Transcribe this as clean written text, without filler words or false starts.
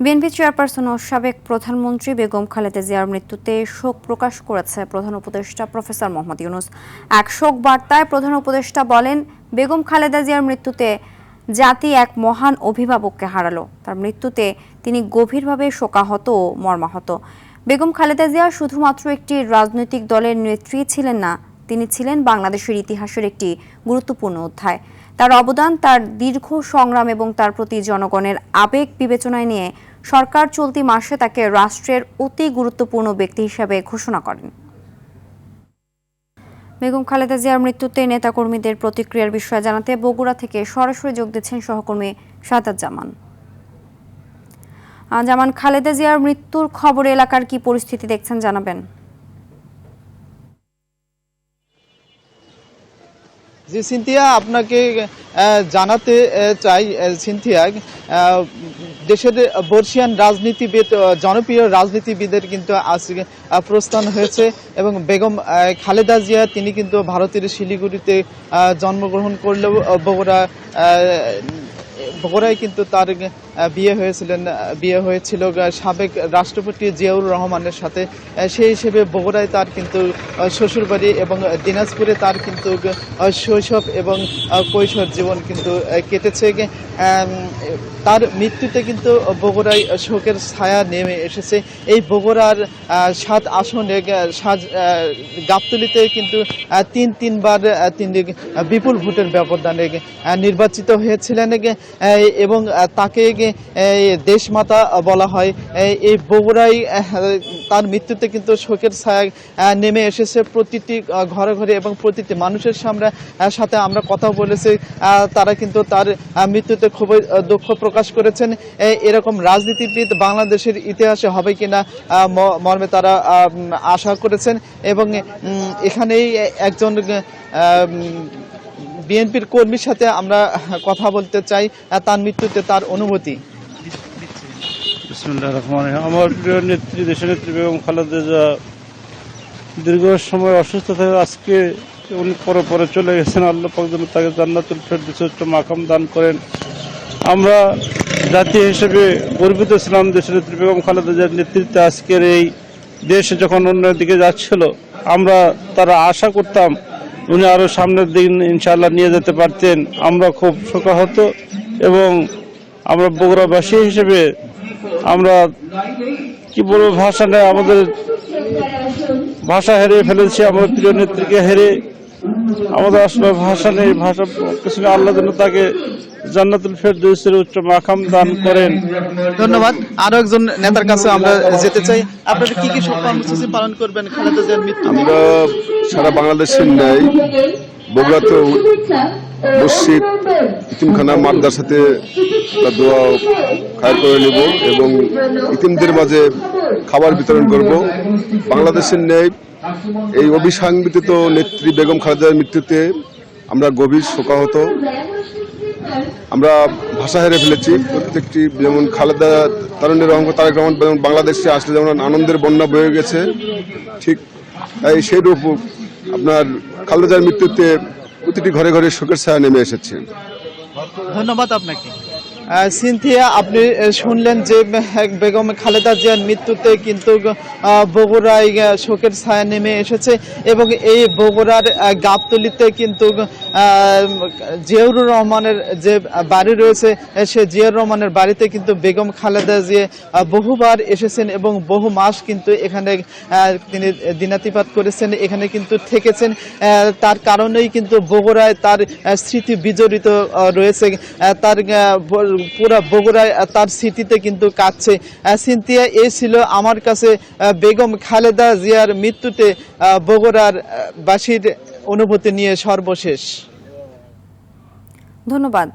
BNP chairperson ও সাবেক প্রধানমন্ত্রী বেগম খালেদা জিয়ার মৃত্যুতে শোক প্রকাশ করেছে প্রধান উপদেষ্টা প্রফেসর মোহাম্মদ ইউনূস। এক শোক বার্তায় প্রধান উপদেষ্টা বলেন, বেগম খালেদা জিয়ার মৃত্যুতে জাতি এক মহান অভিভাবককে হারালো। তার মৃত্যুতে তিনি গভীরভাবে শোকাহত ও মর্মাহত। বেগম খালেদা জিয়া শুধুমাত্র একটি রাজনৈতিক দলের নেত্রী ছিলেন না, তিনি ছিলেন বাংলাদেশের ইতিহাসের একটি গুরুত্বপূর্ণ অধ্যায়। তার অবদান, তার দীর্ঘ সংগ্রাম এবং তার প্রতি জনগণের আবেগ বিবেচনায় নিয়ে সরকার চলতি মাসে তাকে রাষ্ট্রের অতি গুরুত্বপূর্ণ ব্যক্তি হিসেবে ঘোষণা করেন। বেগম খালেদা জিয়ার মৃত্যুতে নেতাকর্মীদের প্রতিক্রিয়ার বিষয়ে জানাতে বগুড়া থেকে সরাসরি যোগ দিচ্ছেন সহকর্মী শাহাদাত জামান। জামান, খালেদা জিয়ার মৃত্যুর খবরে এলাকার কি পরিস্থিতি দেখছেন জানাবেন? জি সিনথিয়া, আপনাকে জানাতে চাই সিনথিয়া, দেশের বর্ষিয়ান রাজনীতিবিদ, জনপ্রিয় রাজনীতিবিদের কিন্তু আজকে প্রস্থান হয়েছে এবং বেগম খালেদা জিয়া তিনি কিন্তু ভারতের শিলিগুড়িতে জন্মগ্রহণ করলেও বগুড়ায় কিন্তু তার বিয়ে হয়েছিল সাবেক রাষ্ট্রপতি জিয়াউর রহমানের সাথে। সেই হিসেবে বগুড়ায় তার কিন্তু শ্বশুরবাড়ি এবং দিনাজপুরে তার কিন্তু শৈশব এবং কৈশোর জীবন কিন্তু কেটেছে। তার মৃত্যুতে কিন্তু বগুড়ায় শোকের ছায়া নেমে এসেছে। এই বগুড়ার 7 আসনে গাবতলীতে কিন্তু তিনবার তিনি বিপুল ভোটের ব্যবধানে নির্বাচিত হয়েছিলেন এবং তাকে দেশমাতা বলা হয়। এই বগুড়ায় তার মৃত্যুতে কিন্তু শোকের ছায়া নেমে এসেছে প্রতিটি ঘরে ঘরে এবং প্রতিটি মানুষের সাথে আমরা কথা বলেছি, তারা কিন্তু তার মৃত্যুতে খুবই দুঃখ প্রকাশ করেছেন। এরকম রাজনীতিবিদ বাংলাদেশের ইতিহাসে হবে কিনা মর্মে তারা আশা করেছেন এবং এখানেই একজন বিএনপির কর্মীর সাথে আমরা কথা বলতে চাই, তার মৃত্যুতে তার অনুভূতি। বিসমিল্লাহির রহমানির রহিম। আমার প্রিয় নেত্রী, দেশনেত্রী বেগম খালেদা জিয়া দীর্ঘ সময় অসুস্থ থেকে আজকে উনি পরে চলে গেছেন। আল্লাহ পাক যেন তাকে জান্নাতুল ফেরদৌস উচ্চ মাকাম দান করেন। আমরা জাতি হিসেবে গর্বিত ছিলাম দেশনেত্রী বেগম খালেদা জিয়ার নেতৃত্বে। আজকের এই দেশ যখন অন্যের দিকে যাচ্ছিল, আমরা তারা আশা করতাম উনি আরো সামনের দিন ইনশাআল্লাহ নিয়ে যেতে পারতেন। আমরা খুব শোকাহত এবং আমরা বগুড়াবাসী হিসেবে আমরা কি বলবো, ভাষা নেই, আমাদের ভাষা হেরিয়ে ফেলেছি। আমরা প্রিয় নেত্রীকে হেরে আমাদের আসলে ভাষা নেই, ভাষা কিছু নেই। আল্লাহ যেন তাকে জান্নাতুল ফেরদৌসের উচ্চ মাকাম দান করেন। ধন্যবাদ। আরো একজন নেতার কাছে আমরা যেতে চাই। আপনারা কি কি কর্মসূচি পালন করবেন খালেদা জিয়ার মৃত্যু? আমরা সারা বাংলাদেশের ন্যায় বগুড়াতে মসজিদ, ইতিমখানা, মাদ্রাসাতে তার দোয়া খায়ের করে নেব এবং ইতিমদের মাঝে খাবার বিতরণ করব। বাংলাদেশের ন্যায় এই অবিসংবাদিত নেত্রী বেগম খালেদার মৃত্যুতে আমরা গভীর শোকাহত। আমরা ভাষা হেরে ফেলেছি প্রত্যেকটি, যেমন খালেদা তারুণ্যের অঙ্ক তারেক রহমান বাংলাদেশে আসলে যেমন আনন্দের বন্যা বয়ে গেছে, ঠিক সেই রূপ আপনার খালেদার মৃত্যুতে প্রতিটি ঘরে ঘরে শোকের ছায়া নেমে এসেছে। ধন্যবাদ আপনাকে। সিনথিয়া, আপনি শুনলেন যে বেগম খালেদা জিয়ার মৃত্যুতে কিন্তু বগুড়ায় শোকের ছায়া নেমে এসেছে এবং এই বগুড়ার গাবতলীতে কিন্তু জিয়াউর রহমানের যে বাড়ি রয়েছে, সে জিয়াউর রহমানের বাড়িতে কিন্তু বেগম খালেদা জিয়া বহুবার এসেছেন এবং বহু মাস কিন্তু এখানে তিনি দিনাতিপাত করেছেন, এখানে কিন্তু থেকেছেন। তার কারণেই কিন্তু বগুড়ায় তার স্মৃতি বিজড়িত রয়েছে। তার পুরা বগুড়ায় তার স্মৃতিতে কিন্তু কাটছে। সিনথিয়া, এই ছিল আমার কাছে বেগম খালেদা জিয়ার মৃত্যুতে বগুড়ার বাসীর অনুভূতি নিয়ে সর্বশেষ। ধন্যবাদ।